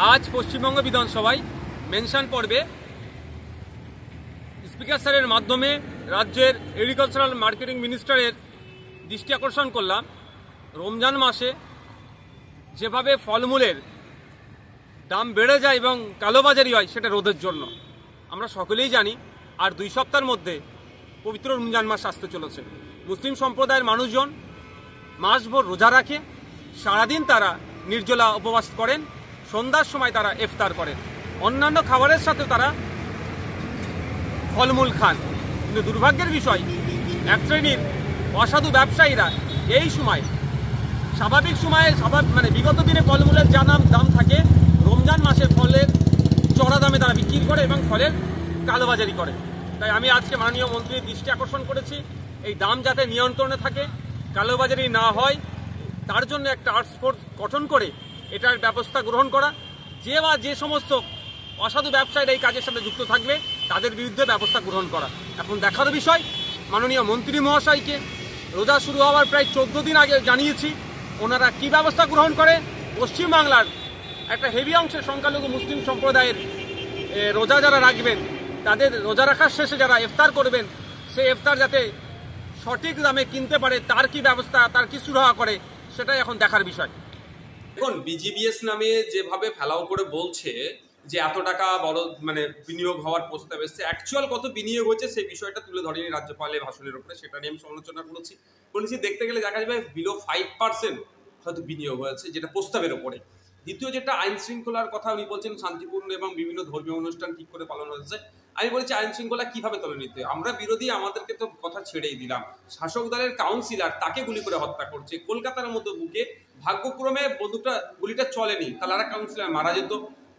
আজ পশ্চিমবঙ্গ বিধানসভায় মেনশন পর্বে স্পিকার স্যারের মাধ্যমে রাজ্যের এগ্রিকালচারাল মার্কেটিং মিনিস্টারের দৃষ্টি আকর্ষণ করলাম। রমজান মাসে যেভাবে ফলমূলের দাম বেড়ে যায় এবং কালোবাজারি হয় সেটা রোধের জন্য। আমরা সকলেই জানি আর 2 সপ্তাহের মধ্যে পবিত্র রমজান মাস আসতে চলেছে। মুসলিম সম্প্রদায়ের মানুষজন মাসভর রোজা রাখে, সারাদিন তারা নির্জলা উপবাস করেন, সন্ধ্যার সময় তারা ইফতার করেন, অন্যান্য খাবারের সাথে তারা ফলমূল খান। কিন্তু দুর্ভাগ্যের বিষয়, এক শ্রেণীর অসাধু ব্যবসায়ীরা এই সময় স্বাভাবিক সময়ে বিগত দিনে ফলমূলের যা দাম থাকে, রমজান মাসে ফলের চড়া দামে তারা বিক্রি করে এবং ফলের কালোবাজারি করে। তাই আমি আজকে মাননীয় মন্ত্রীর দৃষ্টি আকর্ষণ করেছি, এই দাম যাতে নিয়ন্ত্রণে থাকে, কালোবাজারি না হয়, তার জন্য একটা টাস্ক ফোর্স গঠন করে এটার ব্যবস্থা গ্রহণ করা। যে সমস্ত অসাধু ব্যবসায়ীরা এই কাজের সাথে যুক্ত থাকবে তাদের বিরুদ্ধে ব্যবস্থা গ্রহণ করা। এখন দেখার বিষয়, মাননীয় মন্ত্রী মহাশয়কে রোজা শুরু হওয়ার প্রায় 14 দিন আগে জানিয়েছি, ওনারা কি ব্যবস্থা গ্রহণ করে। পশ্চিমবাংলার একটা হেভি অংশের সংখ্যালঘু মুসলিম সম্প্রদায়ের রোজা যারা রাখবেন, তাদের রোজা রাখার শেষে যারা ইফতার করবেন, সেই ইফতার যাতে সঠিক দামে কিনতে পারে, তার কি ব্যবস্থা, তার কি সুরাহা করে, সেটাই এখন দেখার বিষয়। এখন বিজিবিএস নামে যেভাবে ফেলাও করে বলছে যে এত টাকা বড় বিনিয়োগ হওয়ার প্রস্তাব এসছে, অ্যাকচুয়াল কত বিনিয়োগ হচ্ছে সেই বিষয়টা তুলে ধরেনি রাজ্যপালের ভাষণের উপরে, সেটা নিয়ে আমি সমালোচনা বলেছি দেখতে গেলে দেখা যাবে বিলো 5% হয়তো বিনিয়োগ হয়েছে, যেটা প্রস্তাবের ওপরে। দ্বিতীয় যেটা আইন শৃঙ্খলার কথা উনি বলছেন, শান্তিপূর্ণ এবং বিভিন্ন ধর্মীয় অনুষ্ঠান ঠিক করে পালন হয়েছে। আমি বলেছি আইন শৃঙ্খলা কিভাবে তুলে নিতে, আমরা বিরোধী, আমাদেরকে তো কথা ছেড়েই দিলাম। শাসক দলের কাউন্সিলর তাকে গুলি করে হত্যা করছে, কলকাতার মতো বুকে ভাগ্যক্রমে গুলিটা চলেনি, তাহলে কাউন্সিলর মারা যেত।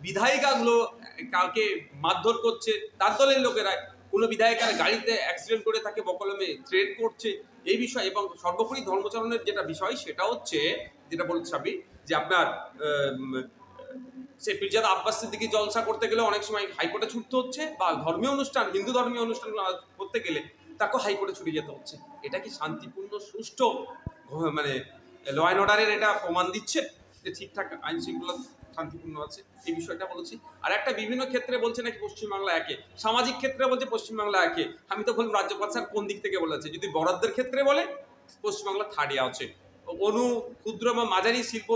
বিধায়িকাগুলো কাউকে মারধর করছে তার দলের লোকেরা, কোনো বিধায়িকার গাড়িতে অ্যাক্সিডেন্ট করে তাকে বকলমে থ্রেট করছে, এই বিষয়। এবং সর্বোপরি ধর্মচরণের যেটা বিষয়, সেটা হচ্ছে যেটা বলছে আমি, যে আপনার সে পীরজাদা আব্বাস সিদ্দিকী জলসা করতে গেলে অনেক সময় হাইকোর্টে ছুটতে হচ্ছে, বা ধর্মীয় অনুষ্ঠান, হিন্দু ধর্মীয় অনুষ্ঠান করতে গেলে তাকে হাইকোর্টে ছুটে যেতে হচ্ছে। এটা কি শান্তিপূর্ণ সুষ্ঠু ল অ্যান্ড অর্ডারের এটা প্রমাণ দিচ্ছে যে ঠিকঠাক আইন শৃঙ্খলা শান্তিপূর্ণ আছে? এই বিষয়টা বলেছি। আর একটা বিভিন্ন ক্ষেত্রে বলছে নাকি পশ্চিমবাংলা একে, সামাজিক ক্ষেত্রে বলছে পশ্চিমবাংলা একে। আমি তো বললাম রাজ্যপাল স্যার কোন দিক থেকে বলেছে? যদি বরাদ্দের ক্ষেত্রে বলে পশ্চিমবাংলা থার্ডে আছে, ক্ষুদ্র বা মাঝারি শিল্প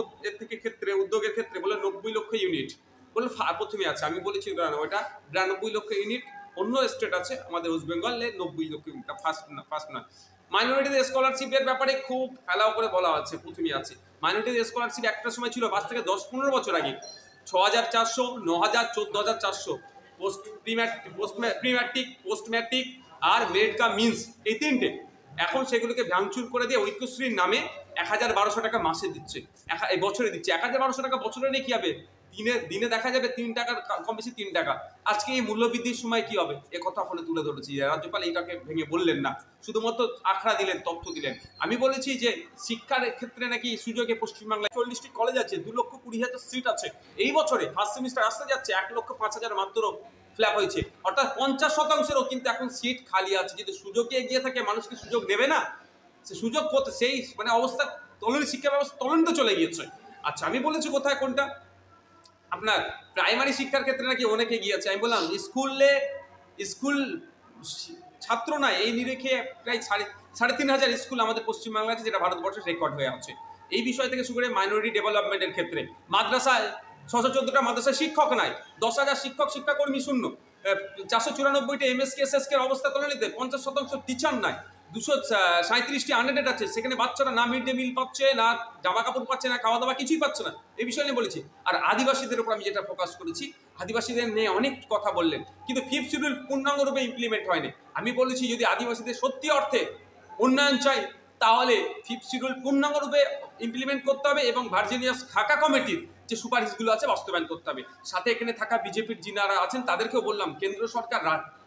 ক্ষেত্রে, উদ্যোগের ক্ষেত্রে বলে 90 লক্ষ ইউনিট বলে প্রথমে আছে। আমি বলেছি ওটা 92 লক্ষ ইউনিট। অন্য স্টেট আছে আমাদের ওয়েস্ট বেঙ্গলে 90 লক্ষ ইউনিট, ফার্স্ট না। মাইনরিটিদের স্কলারশিপের ব্যাপারে খুব ফেলাও করে বলা আছে, প্রথমে আছে। মাইনরিটিদের স্কলারশিপ একটা সময় ছিল, 5 থেকে 10-15 বছর আগে 6400, 9000, 14400, প্রি-ম্যাট্রিক, পোস্ট ম্যাট্রিক আর মেরিট কাম মিন্স, এই 3টে। এখন সেগুলোকে ভাঙচুর করে দিয়ে ঐক্যশ্রীর নামে 1000-1200 টাকা মাসে দিচ্ছে, বছরে দিচ্ছে। 1000-1200 টাকা বছরে নিয়ে কি হবে? দিনে দেখা যাবে 3 টাকার কম বেশি 3 টাকা। আজকে এই মূল্যবৃদ্ধির সময় কি হবে, এ কথা ফলে তুলে ধরেছি। রাজ্যপাল এইটাকে ভেঙে বললেন না, শুধুমাত্র আখড়া দিলেন, তথ্য দিলেন। আমি বলেছি যে শিক্ষার ক্ষেত্রে নাকি সুযোগে পশ্চিমবাংলায় 40টি কলেজ আছে, 2,20,000 সিট আছে। এই বছরে ফার্স্ট সেমিস্টার আসতে যাচ্ছে, 1,05,000 মাত্র ফ্ল্যাপ হয়েছে, অর্থাৎ 50%-ও কিন্তু এখন সিট খালি আছে। যদি সুযোগে এগিয়ে থাকে, মানুষকে সুযোগ দেবে না? সে সুযোগ সেই অবস্থা, তলনি শিক্ষা ব্যবস্থা তলনিতে চলে গিয়েছে। আচ্ছা, আমি বলেছি কোথায় কোনটা, আপনার প্রাইমারি শিক্ষার ক্ষেত্রে নাকি অনেক এগিয়ে আছে। আমি বললাম স্কুল ছাত্র নয়, এই নিরিখে প্রায় 3,500 স্কুল আমাদের পশ্চিমবাংলা আছে, যেটা ভারতবর্ষের রেকর্ড হয়ে আছে। এই বিষয় থেকে শুরু করে মাইনরিটি ডেভেলপমেন্টের ক্ষেত্রে মাদ্রাসায় 614টা মাদ্রাসায় শিক্ষক নাই, 10,000 শিক্ষাকর্মী শূন্য, 494টা এমএসকে এসএসকে অবস্থা তোলে নিতে, 50% টিচার নাই, 237টি আনএডেড আছে, সেখানে বাচ্চারা না মিড ডে মিল পাচ্ছে, না জামা কাপড় পাচ্ছে, না খাওয়া দাওয়া, কিছুই পাচ্ছে না। এই বিষয় নিয়ে বলেছি। আর আদিবাসীদের উপর আমি যেটা ফোকাস করেছি, আদিবাসীদের নিয়ে অনেক কথা বললেন, কিন্তু 5th শিডিউল পূর্ণাঙ্গরূপে ইমপ্লিমেন্ট হয়নি। আমি বলেছি যদি আদিবাসীদের সত্যি অর্থে উন্নয়ন চাই, তাহলে 5th শিডিউল পূর্ণাঙ্গরূপে ইমপ্লিমেন্ট করতে হবে এবং ভার্জিনিয়াস খাকা কমিটির যে সুপারিশগুলো আছে বাস্তবায়ন করতে হবে। সাথে এখানে থাকা বিজেপির যিনারা আছেন তাদেরকেও বললাম, কেন্দ্র সরকার,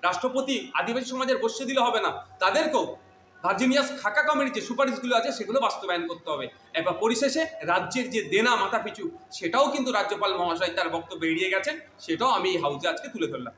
রাষ্ট্রপতি আদিবাসী সমাজের বসিয়ে দিলে হবে না, তাদেরকেও ভার্জিনিয়াস খাকা কমিটির যে সুপারিশগুলো আছে সেগুলো বাস্তবায়ন করতে হবে। এবার পরিশেষে রাজ্যের যে দেনা মাথা পিছু, সেটাও কিন্তু রাজ্যপাল মহাশয় তার বক্তব্যে এড়িয়ে গেছেন, সেটাও আমি এই হাউসে আজকে তুলে ধরলাম।